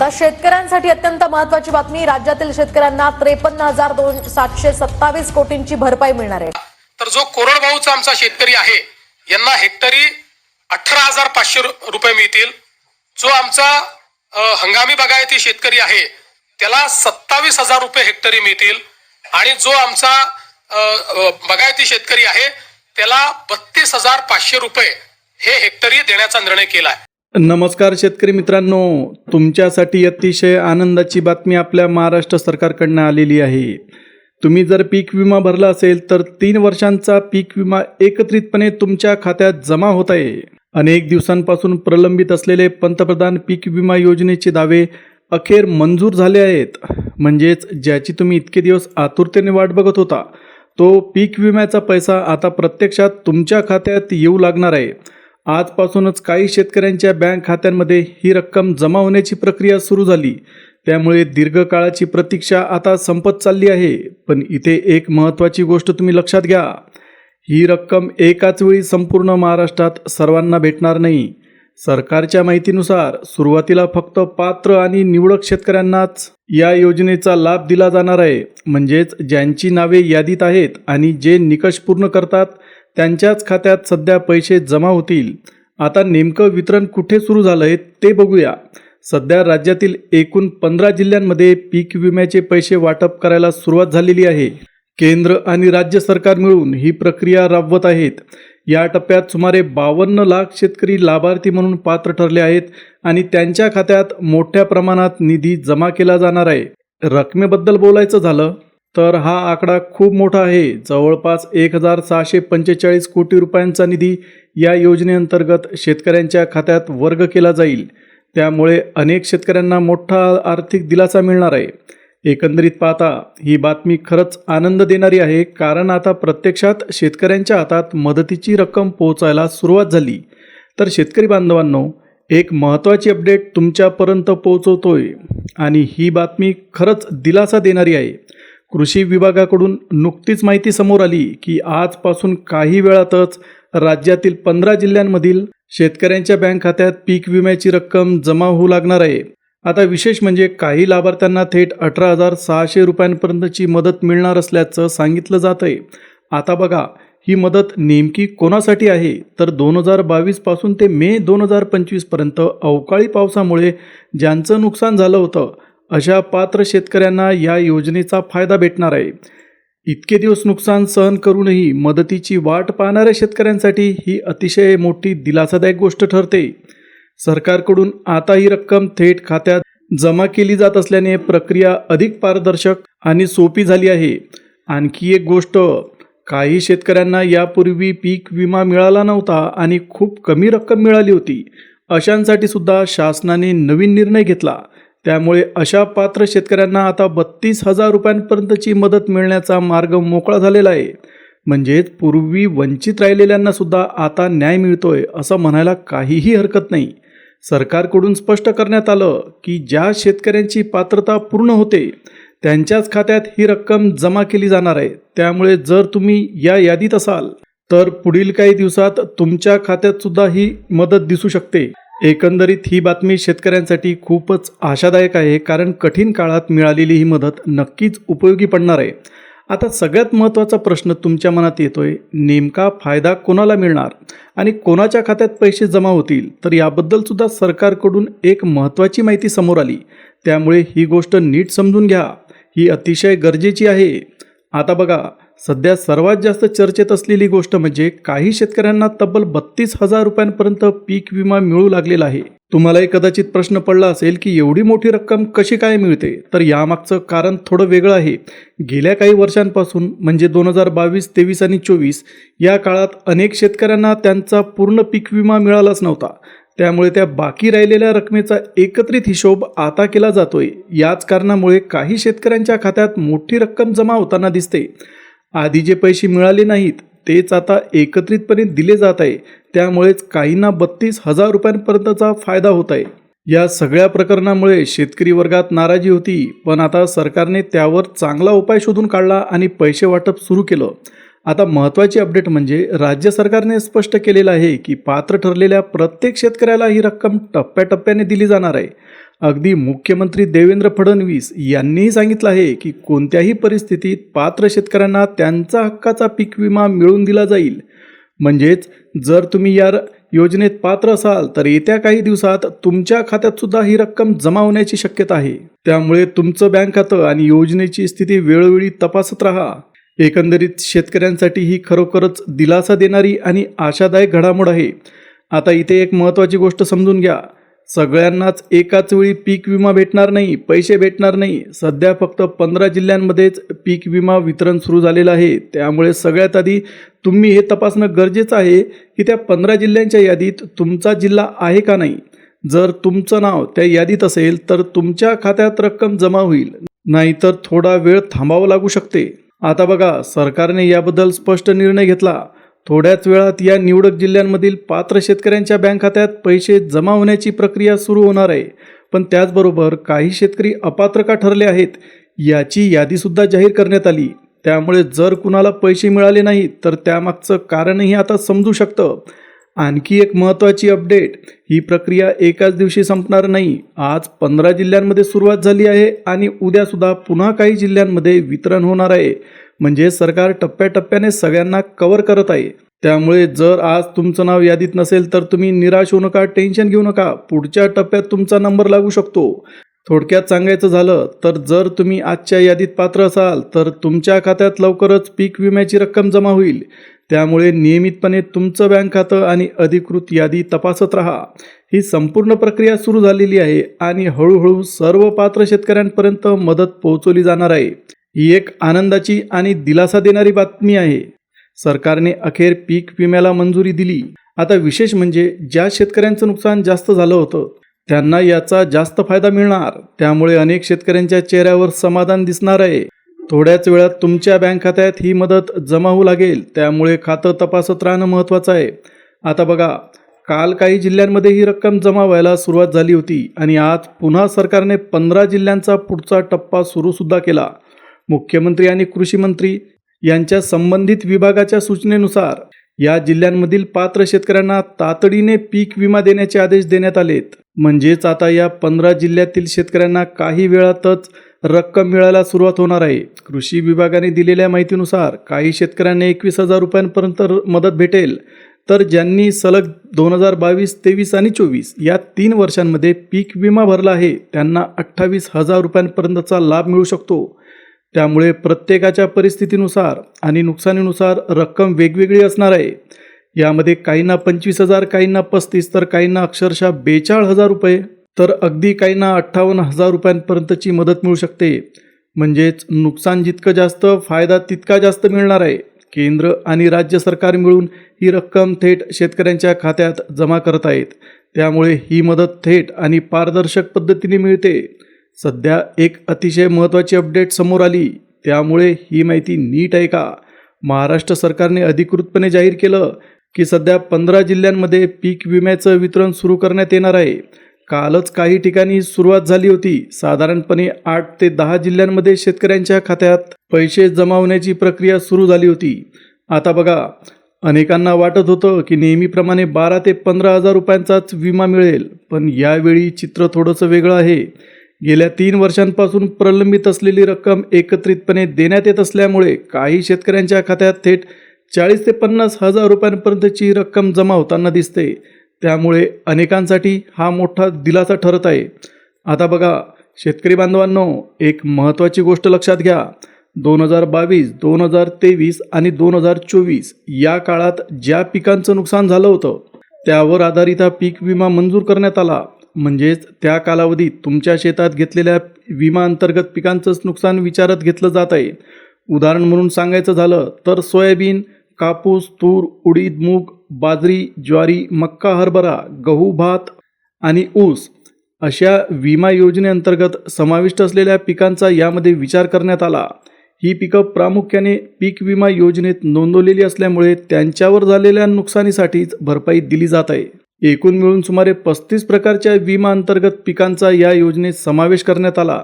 आता शेतकऱ्यांसाठी अत्यंत महत्त्वाची बातमी, राज्यातील शेतकऱ्यांना 53,727 कोटींची भरपाई मिळणार आहे। तर जो कोरडवाहूचा आमचा शेतकरी आहे यांना हेक्टरी 18,500 रुपये मिळतील। जो आमचा हंगामी बागायती शेतकरी आहे त्याला 27,000 रुपये हेक्टरी मिळतील आणि जो आमचा बागायती शेतकरी आहे त्याला 32,500 रुपये हे हेक्टरी देण्याचा निर्णय केला आहे। नमस्कार शेतकरी मित्रांनो, तुमच्यासाठी अतिशय आनंदाची बातमी आपल्या महाराष्ट्र सरकारकडून आलेली आहे। तुम्ही जर पीक विमा भरला असेल तर 3 वर्षांचा पीक विमा एकत्रितपणे तुमच्या खात्यात जमा होत आहे। अनेक दिवसांपासून प्रलंबित असलेले पंतप्रधान पीक विमा योजनेचे दावे अखेर मंजूर झाले आहेत। म्हणजेच ज्याची तुम्ही इतके दिवस आतुरतेने वाट बघत होता तो पीक विम्याचा पैसा आता प्रत्यक्षात तुमच्या खात्यात येऊ लागणार आहे। आजपासूनच काही शेतकऱ्यांच्या बँक खात्यांमध्ये ही रक्कम जमा होण्याची प्रक्रिया सुरू झाली। त्यामुळे दीर्घकाळाची प्रतीक्षा आता संपत चालली आहे। पण इथे एक महत्त्वाची गोष्ट तुम्ही लक्षात घ्या, ही रक्कम एकाच वेळी संपूर्ण महाराष्ट्रात सर्वांना भेटणार नाही। सरकारच्या माहितीनुसार सुरुवातीला फक्त पात्र आणि निवडक शेतकऱ्यांनाच या योजनेचा लाभ दिला जाणार आहे। म्हणजेच ज्यांची नावे यादीत आहेत आणि जे निकष पूर्ण करतात त्यांच्याच खात्यात सध्या पैसे जमा होतील। आता नेमकं वितरण कुठे सुरू झालंय ते बघूया। सध्या राज्यातील एकूण 15 जिल्ह्यांमध्ये पीक विम्याचे पैसे वाटप करायला सुरुवात झालेली आहे। केंद्र आणि राज्य सरकार मिळून ही प्रक्रिया राबवत आहेत। या टप्प्यात सुमारे 52 लाख शेतकरी लाभार्थी म्हणून पात्र ठरले आहेत आणि त्यांच्या खात्यात मोठ्या प्रमाणात निधी जमा केला जाणार आहे। रकमेबद्दल बोलायचं झालं तर हा आकडा खूप मोठा आहे। जवळपास 1,645 कोटी रुपयांचा निधी या योजनेअंतर्गत शेतकऱ्यांच्या खात्यात वर्ग केला जाईल। त्यामुळे अनेक शेतकऱ्यांना मोठा आर्थिक दिलासा मिळणार आहे। एकंदरीत पाहता ही बातमी खरंच आनंद देणारी आहे, कारण आता प्रत्यक्षात शेतकऱ्यांच्या हातात मदतीची रक्कम पोहोचायला सुरुवात झाली। तर शेतकरी बांधवांनो, एक महत्त्वाची अपडेट तुमच्यापर्यंत पोहोचवतोय आणि ही बातमी खरंच दिलासा देणारी आहे। कृषी विभागाकडून नुकतीच माहिती समोर आली की आजपासून काही वेळातच राज्यातील 15 जिल्ह्यांमधील शेतकऱ्यांच्या बँक खात्यात पीक विम्याची रक्कम जमा होऊ लागणार आहे। आता विशेष म्हणजे काही लाभार्थ्यांना थेट 18,600 रुपयांपर्यंतची मदत मिळणार असल्याचं सांगितलं जात आहे। आता बघा, ही मदत नेमकी कोणासाठी आहे तर 2022 पासून ते मे 2025 पर्यंत अवकाळी पावसामुळे ज्यांचं नुकसान झालं होतं अशा पात्र शेतकऱ्यांना या योजनेचा फायदा भेटणार आहे। इतके दिवस नुकसान सहन करूनही मदतीची वाट पाहणाऱ्या शेतकऱ्यांसाठी ही अतिशय मोठी दिलासादायक गोष्ट ठरते। सरकारकडून आता ही रक्कम थेट खात्यात जमा केली जात असल्याने प्रक्रिया अधिक पारदर्शक आणि सोपी झाली आहे। आणखी एक गोष्ट, काही शेतकऱ्यांना यापूर्वी पीक विमा मिळाला नव्हता आणि खूप कमी रक्कम मिळाली होती, अशांसाठी सुद्धा शासनाने नवीन निर्णय घेतला। त्यामुळे अशा पात्र शेतकऱ्यांना आता 32,000 रुपयांपर्यंतची मदत मिळण्याचा मार्ग मोकळा झालेला आहे। म्हणजेच पूर्वी वंचित राहिलेल्यांना सुद्धा आता न्याय मिळतोय असं म्हणायला काहीही हरकत नाही। सरकारकडून स्पष्ट करण्यात आलं की ज्या शेतकऱ्यांची पात्रता पूर्ण होते त्यांच्याच खात्यात ही रक्कम जमा केली जाणार आहे। त्यामुळे जर तुम्ही या यादीत असाल तर पुढील काही दिवसात तुमच्या खात्यात सुद्धा ही मदत दिसू शकते। एकंदरीत ही बातमी शेतकऱ्यांसाठी खूपच आशादायक आहे, कारण कठीण काळात मिळालेली ही मदत नक्कीच उपयोगी पडणार आहे। आता सगळ्यात महत्त्वाचा प्रश्न तुमच्या मनात येतोय, नेमका फायदा कोणाला मिळणार आणि कोणाच्या खात्यात पैसे जमा होतील? तर याबद्दल सुद्धा सरकारकडून एक महत्त्वाची माहिती समोर आली। त्यामुळे ही गोष्ट नीट समजून घ्या, ही अतिशय गरजेची आहे। आता बघा, सध्या सर्वात जास्त चर्चेत असलेली गोष्ट म्हणजे काही शेतकऱ्यांना तब्बल 32,000 रुपयांपर्यंत पीक विमा मिळू लागलेला आहे। तुम्हालाही कदाचित प्रश्न पडला असेल की एवढी मोठी रक्कम कशी काय मिळते? तर यामागचं कारण थोडं वेगळं आहे। गेल्या काही वर्षांपासून म्हणजे 2022, 23 आणि 24 या काळात अनेक शेतकऱ्यांना त्यांचा पूर्ण पीक विमा मिळालाच नव्हता। त्यामुळे त्या बाकी राहिलेल्या रकमेचा एकत्रित हिशोब आता केला जातोय। याच कारणामुळे काही शेतकऱ्यांच्या खात्यात मोठी रक्कम जमा होताना दिसते। आधी जे पैसे मिळाले नाहीत तेच आता एकत्रितपणे दिले जात आहे। त्यामुळेच काहींना 32,000 रुपयांपर्यंतचा फायदा होत आहे। या सगळ्या प्रकरणामुळे शेतकरी वर्गात नाराजी होती, पण आता सरकारने त्यावर चांगला उपाय शोधून काढला आणि पैसे वाटप सुरू केलं। आता महत्त्वाची अपडेट म्हणजे राज्य सरकारने स्पष्ट केलेलं आहे की पात्र ठरलेल्या प्रत्येक शेतकऱ्याला ही रक्कम टप्प्याटप्प्याने दिली जाणार आहे। अगदी मुख्यमंत्री देवेंद्र फडणवीस यांनीही सांगितलं आहे की कोणत्याही परिस्थितीत पात्र शेतकऱ्यांना त्यांचा हक्काचा पीक विमा मिळवून दिला जाईल. म्हणजेच जर तुम्ही या योजनेत पात्र असाल तर येत्या काही दिवसात तुमच्या खात्यात सुद्धा ही रक्कम जमा होण्याची शक्यता आहे. त्यामुळे तुमचं बँक खातं आणि योजनेची स्थिती वेळोवेळी तपासत राहा. एकंदरीत शेतकऱ्यांसाठी ही खरोखरच दिलासा देणारी आणि आशादायक घडामोड आहे. आता इथे एक महत्त्वाची गोष्ट समजून घ्या. सगळ्यांनाच एकाच वेळी पीक विमा भेटणार नाही, पैसे भेटणार नाही. सध्या फक्त 15 जिल्ह्यांमध्येच पीक विमा वितरण सुरू झालेलं आहे. त्यामुळे सगळ्यात आधी तुम्ही हे तपासणं गरजेचं आहे की त्या 15 जिल्ह्यांच्या यादीत तुमचा जिल्हा आहे का नाही. जर तुमचं नाव त्या यादीत असेल तर तुमच्या खात्यात रक्कम जमा होईल, नाहीतर थोडा वेळ थांबावं लागू शकते. आता बघा, सरकारने याबद्दल स्पष्ट निर्णय घेतला. थोड्याच वेळात या निवडक जिल्ह्यांमधील पात्र शेतकऱ्यांच्या बँक खात्यात पैसे जमा होण्याची प्रक्रिया सुरू होणार आहे. पण त्याचबरोबर काही शेतकरी अपात्र का ठरले आहेत याची यादीसुद्धा जाहीर करण्यात आली. त्यामुळे जर कुणाला पैसे मिळाले नाहीत तर त्यामागचं कारणही आता समजू शकतं. आणखी एक महत्त्वाची अपडेट, ही प्रक्रिया एकाच दिवशी संपणार नाही. आज 15 जिल्ह्यांमध्ये सुरुवात झाली आहे आणि उद्यासुद्धा पुन्हा काही जिल्ह्यांमध्ये वितरण होणार आहे. म्हणजे सरकार टप्प्याटप्प्याने सगळ्यांना कव्हर करत आहे. त्यामुळे जर आज तुमचं नाव यादीत नसेल तर तुम्ही निराश होऊ नका, टेन्शन घेऊ नका. पुढच्या टप्प्यात तुमचा नंबर लागू शकतो. थोडक्यात सांगायचं झालं तर जर तुम्ही आजच्या यादीत पात्र असाल तर तुमच्या खात्यात लवकरच पीक विम्याची रक्कम जमा होईल. त्यामुळे नियमितपणे तुमचं बँक खातं आणि अधिकृत यादी तपासत राहा. ही संपूर्ण प्रक्रिया सुरू झालेली आहे आणि हळूहळू सर्व पात्र शेतकऱ्यांपर्यंत मदत पोहोचवली जाणार आहे. ही एक आनंदाची आणि दिलासा देणारी बातमी आहे. सरकारने अखेर पीक विम्याला मंजुरी दिली. आता विशेष म्हणजे ज्या शेतकऱ्यांचं नुकसान जास्त झालं होतं त्यांना याचा जास्त फायदा मिळणार. त्यामुळे अनेक शेतकऱ्यांच्या चेहऱ्यावर समाधान दिसणार आहे. थोड्याच वेळात तुमच्या बँक खात्यात ही मदत जमा होऊ लागेल. त्यामुळे खातं तपासत राहणं महत्त्वाचं आहे. आता बघा, काल काही जिल्ह्यांमध्ये ही रक्कम जमा व्हायला सुरुवात झाली होती आणि आज पुन्हा सरकारने 15 जिल्ह्यांचा पुढचा टप्पा सुरूसुद्धा केला. मुख्यमंत्री आणि कृषी मंत्री यांच्या संबंधित विभागाच्या सूचनेनुसार या जिल्ह्यांमधील पात्र शेतकऱ्यांना तातडीने पीक विमा देण्याचे आदेश देण्यात आलेत. म्हणजेच आता या 15 जिल्ह्यातील शेतकऱ्यांना काही वेळातच रक्कम मिळायला सुरुवात होणार आहे. कृषी विभागाने दिलेल्या माहितीनुसार काही शेतकऱ्यांना 21,000 रुपयांपर्यंत मदत भेटेल. तर ज्यांनी सलग 2022, 23 आणि 24 या 3 वर्षांमध्ये पीक विमा भरला आहे त्यांना 28,000 रुपयांपर्यंतचा लाभ मिळू शकतो. त्यामुळे प्रत्येकाच्या परिस्थितीनुसार आणि नुकसानीनुसार रक्कम वेगवेगळी असणार आहे. यामध्ये काहींना 25,000, काहींना 35, तर काहींना अक्षरशः 42,000 रुपये, तर अगदी काहींना 58,000 रुपयांपर्यंतची मदत मिळू शकते. म्हणजेच नुकसान जितकं जास्त, फायदा तितका जास्त मिळणार आहे. केंद्र आणि राज्य सरकार मिळून ही रक्कम थेट शेतकऱ्यांच्या खात्यात जमा करत आहेत. त्यामुळे ही मदत थेट आणि पारदर्शक पद्धतीने मिळते. सध्या एक अतिशय महत्त्वाची अपडेट समोर आली, त्यामुळे ही माहिती नीट ऐका. महाराष्ट्र सरकारने अधिकृतपणे जाहीर केलं की सध्या 15 जिल्ह्यांमध्ये पीक विम्याचं वितरण सुरू करण्यात येणार आहे. कालच काही ठिकाणी सुरुवात झाली होती. साधारणपणे 8 ते 10 जिल्ह्यांमध्ये शेतकऱ्यांच्या खात्यात पैसे जमा होण्याची प्रक्रिया सुरू झाली होती. आता बघा, अनेकांना वाटत होतं की नेहमीप्रमाणे 12 ते 15,000 रुपयांचाच विमा मिळेल. पण यावेळी चित्र थोडंसं वेगळं आहे. गेल्या 3 वर्षांपासून प्रलंबित असलेली रक्कम एकत्रितपणे देण्यात येत असल्यामुळे काही शेतकऱ्यांच्या खात्यात थेट 40 ते 50,000 रुपयांपर्यंतची रक्कम जमा होताना दिसते. त्यामुळे अनेकांसाठी हा मोठा दिलासा ठरत आहे. आता बघा शेतकरी बांधवांनो, एक महत्त्वाची गोष्ट लक्षात घ्या. 2022, 2023 आणि 2024 या काळात ज्या पिकांचं नुकसान झालं होतं त्यावर आधारित हा पीक विमा मंजूर करण्यात आला. म्हणजेच त्या कालावधीत तुमच्या शेतात घेतलेल्या विमा अंतर्गत पिकांचंच नुकसान विचारात घेतलं जात आहे. उदाहरण म्हणून सांगायचं झालं तर सोयाबीन, कापूस, तूर, उडीद, मूग, बाजरी, ज्वारी, मक्का, हरभरा, गहू, भात आणि ऊस अशा विमा योजनेअंतर्गत समाविष्ट असलेल्या पिकांचा यामध्ये विचार करण्यात आला. ही पिकं प्रामुख्याने पीक विमा योजनेत नोंदवलेली असल्यामुळे त्यांच्यावर झालेल्या नुकसानीसाठीच भरपाई दिली जात आहे. एकूण मिळून सुमारे 35 प्रकारच्या विमा अंतर्गत पिकांचा या योजनेत समावेश करण्यात आला.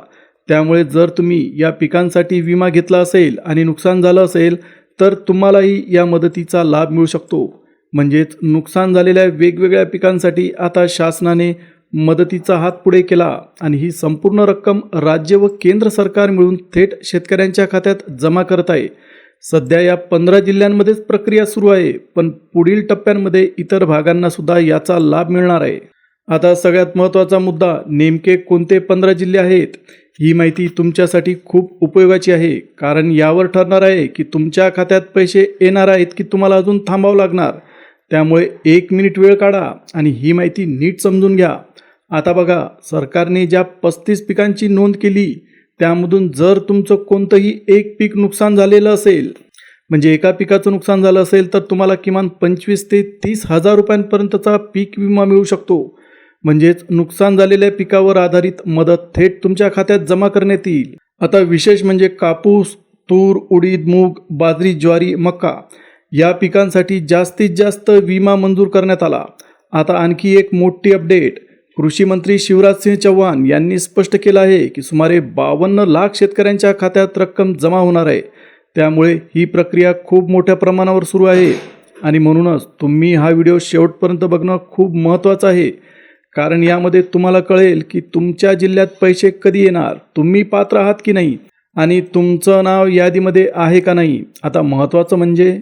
त्यामुळे जर तुम्ही या पिकांसाठी विमा घेतला असेल आणि नुकसान झालं असेल तर तुम्हालाही या मदतीचा लाभ मिळू शकतो. म्हणजेच नुकसान झालेल्या वेगवेगळ्या पिकांसाठी आता शासनाने मदतीचा हात पुढे केला आणि ही संपूर्ण रक्कम राज्य व केंद्र सरकार मिळून थेट शेतकऱ्यांच्या खात्यात जमा करत आहे. सध्या या 15 जिल्ह्यांमध्येच प्रक्रिया सुरू आहे, पण पुढील टप्प्यांमध्ये इतर भागांना सुद्धा याचा लाभ मिळणार आहे. आता सगळ्यात महत्त्वाचा मुद्दा, नेमके कोणते 15 जिल्हे आहेत? ही माहिती तुमच्यासाठी खूप उपयोगाची आहे, कारण यावर ठरणार आहे की तुमच्या खात्यात पैसे येणार आहेत की तुम्हाला अजून थांबावं लागणार. त्यामुळे 1 मिनिट वेळ काढा आणि ही माहिती नीट समजून घ्या. आता बघा, सरकारने ज्या 35 पिकांची नोंद केली त्यामधून जर तुमचं कोणतंही एक पीक नुकसान झालेलं असेल, म्हणजे एका पिकाचं नुकसान झालं असेल, तर तुम्हाला किमान 25 ते 30 हजार रुपयांपर्यंतचा पीक विमा मिळू शकतो. म्हणजेच नुकसान झालेल्या पिकावर आधारित मदत थेट तुमच्या खात्यात जमा करण्यात येईल. आता विशेष म्हणजे कापूस, तूर, उडीद, मूग, बाजरी, ज्वारी, मका या पिकांसाठी जास्तीत जास्त विमा मंजूर करण्यात आला. आता आणखी एक मोठी अपडेट, कृषी मंत्री शिवराजसिंह चौहान यांनी स्पष्ट केलं आहे की सुमारे 52 लाख शेतकऱ्यांच्या खात्यात रक्कम जमा होणार आहे. त्यामुळे ही प्रक्रिया खूप मोठ्या प्रमाणावर सुरू आहे आणि म्हणूनच तुम्ही हा व्हिडिओ शेवटपर्यंत बघणं खूप महत्त्वाचं आहे, कारण यामध्ये तुम्हाला कळेल की तुमच्या जिल्ह्यात पैसे कधी येणार, तुम्ही पात्र आहात की नाही आणि तुमचं नाव यादीमध्ये आहे का नाही. आता महत्त्वाचं म्हणजे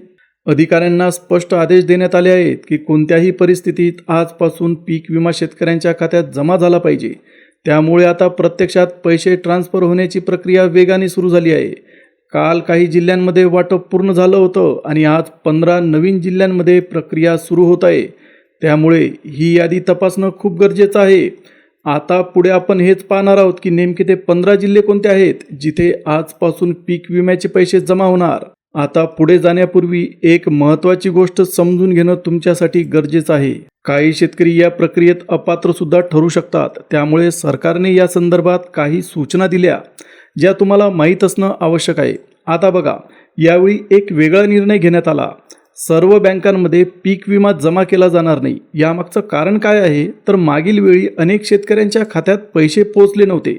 अधिकाऱ्यांना स्पष्ट आदेश देण्यात आले आहेत की कोणत्याही परिस्थितीत आजपासून पीक विमा शेतकऱ्यांच्या खात्यात जमा झाला पाहिजे. त्यामुळे आता प्रत्यक्षात पैसे ट्रान्सफर होण्याची प्रक्रिया वेगाने सुरू झाली आहे. काल काही जिल्ह्यांमध्ये वाटप पूर्ण झालं होतं आणि आज 15 नवीन जिल्ह्यांमध्ये प्रक्रिया सुरू होत आहे. त्यामुळे ही यादी तपासणं खूप गरजेचं आहे. आता पुढे आपण हेच पाहणार आहोत की नेमके ते 15 जिल्हे कोणते आहेत जिथे आजपासून पीक विम्याचे पैसे जमा होणार. आता पुढे जाण्यापूर्वी एक महत्त्वाची गोष्ट समजून घेणं तुमच्यासाठी गरजेचं आहे. काही शेतकरी या प्रक्रियेत अपात्र सुद्धा ठरू शकतात. त्यामुळे सरकारने या संदर्भात काही सूचना दिल्या ज्या तुम्हाला माहीत असणं आवश्यक आहे. आता बघा, यावेळी एक वेगळा निर्णय घेण्यात आला. सर्व बँकांमध्ये पीक विमा जमा केला जाणार नाही. यामागचं कारण काय आहे, तर मागील वेळी अनेक शेतकऱ्यांच्या खात्यात पैसे पोहोचले नव्हते,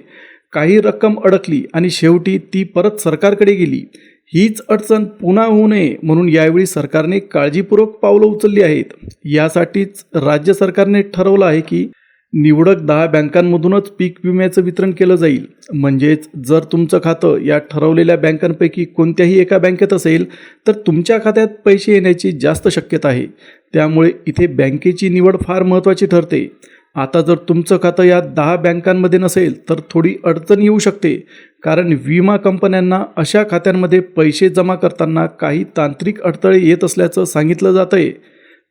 काही रक्कम अडकली आणि शेवटी ती परत सरकारकडे गेली. हीच अडचण पुन्हा होऊ नये म्हणून यावेळी सरकारने काळजीपूर्वक पावलं उचलली आहेत. यासाठीच राज्य सरकारने ठरवलं आहे की निवडक 10 बँकांमधूनच पीक विम्याचं वितरण केलं जाईल. म्हणजेच जर तुमचं खातं या ठरवलेल्या बँकांपैकी कोणत्याही एका बँकेत असेल तर तुमच्या खात्यात पैसे येण्याची जास्त शक्यता आहे. त्यामुळे इथे बँकेची निवड फार महत्त्वाची ठरते. आता जर तुमचं खातं या 10 बँकांमध्ये नसेल तर थोडी अडचण येऊ शकते, कारण विमा कंपन्यांना अशा खात्यांमध्ये पैसे जमा करताना काही तांत्रिक अडथळे येत असल्याचं सांगितलं जात आहे.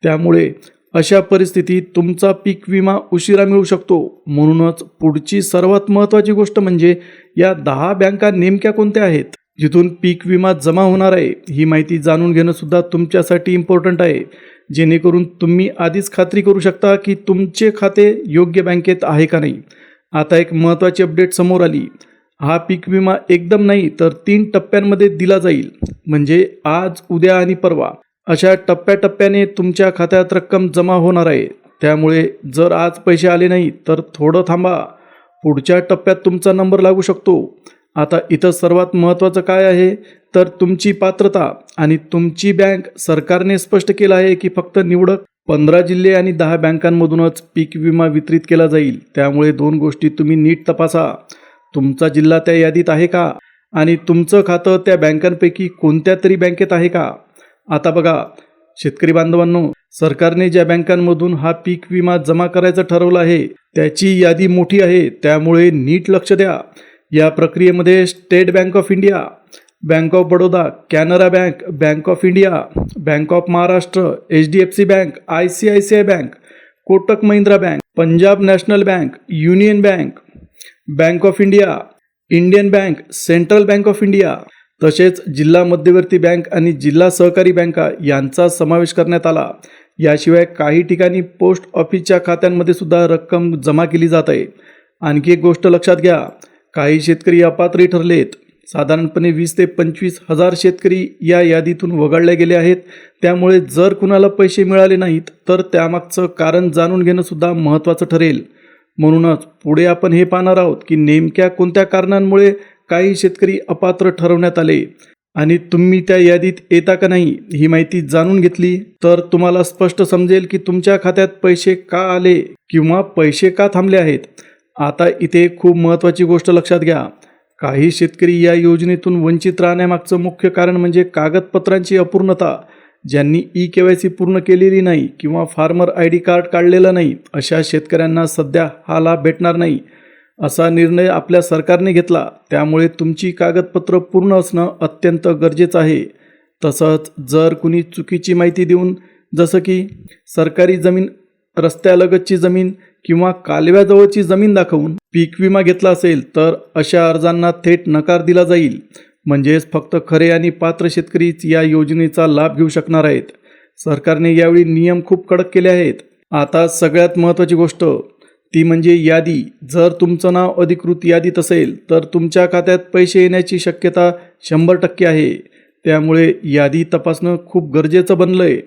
त्यामुळे अशा परिस्थितीत तुमचा पीक विमा उशिरा मिळू शकतो. म्हणूनच पुढची सर्वात महत्त्वाची गोष्ट म्हणजे या 10 बँका नेमक्या कोणत्या आहेत जिथून पीक विमा जमा होणार आहे. ही माहिती जाणून घेणं सुद्धा तुमच्यासाठी इम्पॉर्टंट आहे, जेणेकरून तुम्ही आधीच खात्री करू शकता की तुमचे खाते योग्य बँकेत आहे का नाही. आता एक महत्त्वाची अपडेट समोर आली. हा पीक विमा एकदम नाही तर 3 टप्प्यांमध्ये दिला जाईल. म्हणजे आज, उद्या आणि परवा अशा टप्प्याटप्प्याने तुमच्या खात्यात रक्कम जमा होणार आहे. त्यामुळे जर आज पैसे आले नाही तर थोडं थांबा, पुढच्या टप्प्यात तुमचा नंबर लागू शकतो. आता इथं सर्वात महत्त्वाचं काय आहे तर तुमची पात्रता आणि तुमची बँक. सरकारने स्पष्ट केलं आहे की फक्त निवडक 15 जिल्हे आणि 10 बँकांमधूनच पीक विमा वितरित केला जाईल. त्यामुळे 2 गोष्टी तुम्ही नीट तपासा. तुमचा जिल्हा त्या यादीत आहे का आणि तुमचं खातं त्या बँकांपैकी कोणत्या तरी बँकेत आहे का. आता बघा शेतकरी बांधवांनो, सरकारने ज्या बँकांमधून हा पीक विमा जमा करायचं ठरवलं आहे त्याची यादी मोठी आहे. त्यामुळे नीट लक्ष द्या. या प्रक्रियेमध्ये state bank of India, bank of Baroda, Canara bank, bank of India, bank of Maharashtra, HDFC bank, ICICI bank, Kotak Mahindra bank, Punjab national bank, union bank, bank of India, Indian bank, central bank of India तसेच जिल्हा मध्यवर्ती बँक आणि जिल्हा सहकारी बँका यांचा समावेश करण्यात आला. याशिवाय काही ठिकाणी पोस्ट ऑफिसच्या खात्यांमध्ये सुद्धा रक्कम जमा केली जात आहे. आणखी एक गोष्ट लक्षात घ्या, काही शेतकरी अपात्र ठरलेत. साधारणपणे 20 ते 25 हजार शेतकरी या यादीतून वगळले गेले आहेत. त्यामुळे जर कुणाला पैसे मिळाले नाहीत तर त्यामागचं कारण जाणून घेणं सुद्धा महत्त्वाचं ठरेल. म्हणूनच पुढे आपण हे पाहणार आहोत की नेमक्या कोणत्या कारणांमुळे काही शेतकरी अपात्र ठरवण्यात आले आणि तुम्ही त्या यादीत येता का नाही ही माहिती जाणून घेतली तर तुम्हाला स्पष्ट समजेल की तुमच्या खात्यात पैसे का आले किंवा पैसे का थांबले आहेत. आता इथे खूप महत्त्वाची गोष्ट लक्षात घ्या. काही शेतकरी या योजनेतून वंचित राहण्यामागचं मुख्य कारण म्हणजे कागदपत्रांची अपूर्णता. ज्यांनी KYC पूर्ण केलेली नाही किंवा फार्मर ID कार्ड काढलेलं नाही अशा शेतकऱ्यांना सध्या हा लाभ भेटणार नाही. असा निर्णय आपल्या सरकारने घेतला. त्यामुळे तुमची कागदपत्र पूर्ण असणं अत्यंत गरजेचं आहे. तसंच जर कुणी चुकीची माहिती देऊन जसं की सरकारी जमीन, रस्त्यालगतची जमीन किंवा कालव्याजवळची जमीन दाखवून पीक विमा घेतला असेल तर अशा अर्जांना थेट नकार दिला जाईल. म्हणजेच फक्त खरे आणि पात्र शेतकरीच या योजनेचा लाभ घेऊ शकणार आहेत. सरकारने यावेळी नियम खूप कडक केले आहेत. आता सगळ्यात महत्त्वाची गोष्ट ती म्हणजे यादी. जर तुमचं नाव अधिकृत यादीत असेल तर तुमच्या खात्यात पैसे येण्याची शक्यता 100% आहे. त्यामुळे यादी तपासणं खूप गरजेचं बनलं आहे.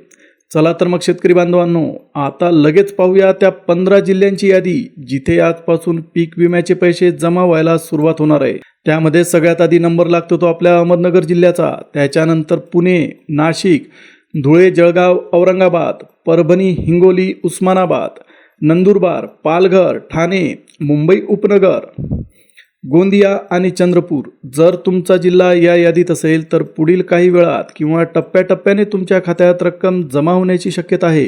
चला तर मग शेतकरी बांधवांनो, आता लगेच पाहूया त्या 15 जिल्ह्यांची यादी जिथे आजपासून पीक विम्याचे पैसे जमा व्हायला सुरुवात होणार आहे. त्यामध्ये सगळ्यात आधी नंबर लागतो तो आपल्या अहमदनगर जिल्ह्याचा. त्याच्यानंतर पुणे, नाशिक, धुळे, जळगाव, औरंगाबाद, परभणी, हिंगोली, उस्मानाबाद, नंदुरबार, पालघर, ठाणे, मुंबई उपनगर, गोंदिया आणि चंद्रपूर. जर तुमचा जिल्हा या यादीत असेल तर पुढील काही वेळात किंवा टप्प्याटप्प्याने तुमच्या खात्यात रक्कम जमा होण्याची शक्यता आहे.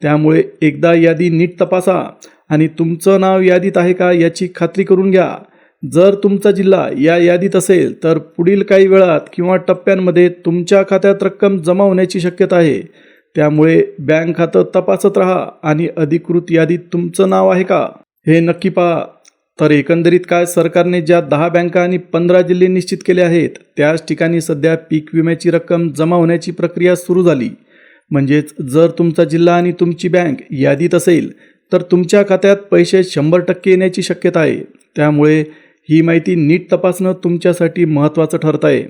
त्यामुळे एकदा यादी नीट तपासा आणि तुमचं नाव यादीत आहे का याची खात्री करून घ्या. जर तुमचा जिल्हा या यादीत असेल तर पुढील काही वेळात किंवा टप्प्यांमध्ये तुमच्या खात्यात रक्कम जमा होण्याची शक्यता आहे. त्यामुळे बँक खातं तपासत राहा आणि अधिकृत यादीत तुमचं नाव आहे का हे नक्की पहा. तर एकंदरीत काय, सरकारने ज्या 10 बँका आणि 15 जिल्हे निश्चित केले आहेत त्याच ठिकाणी सध्या पीक विम्याची रक्कम जमा होण्याची प्रक्रिया सुरू झाली. म्हणजेच जर तुमचा जिल्हा आणि तुमची बँक यादीत असेल तर तुमच्या खात्यात पैसे 100% येण्याची शक्यता आहे. त्यामुळे ही माहिती नीट तपासणं तुमच्यासाठी महत्त्वाचं ठरत आहे.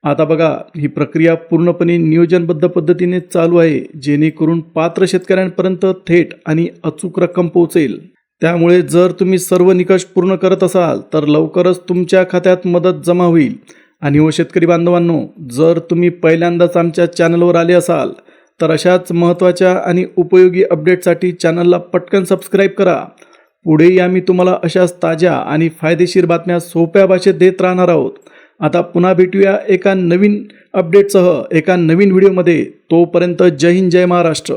आता बघा, ही प्रक्रिया पूर्णपणे नियोजनबद्ध पद्धतीने चालू आहे जेणेकरून पात्र शेतकऱ्यांपर्यंत थेट आणि अचूक रक्कम पोहोचेल. त्यामुळे जर तुम्ही सर्व निकष पूर्ण करत असाल तर लवकरच तुमच्या खात्यात मदत जमा होईल. आणि शेतकरी बांधवांनो, जर तुम्ही पहिल्यांदाच आमच्या चॅनलवर आले असाल तर अशाच महत्त्वाच्या आणि उपयोगी अपडेटसाठी चॅनलला पटकन सबस्क्राईब करा. पुढेही आम्ही तुम्हाला अशाच ताज्या आणि फायदेशीर बातम्या सोप्या भाषेत देत राहणार आहोत. आता पुन्हा भेटूया एका नवीन अपडेटसह एका नवीन व्हिडिओमध्ये. तोपर्यंत जय हिंद, जय महाराष्ट्र.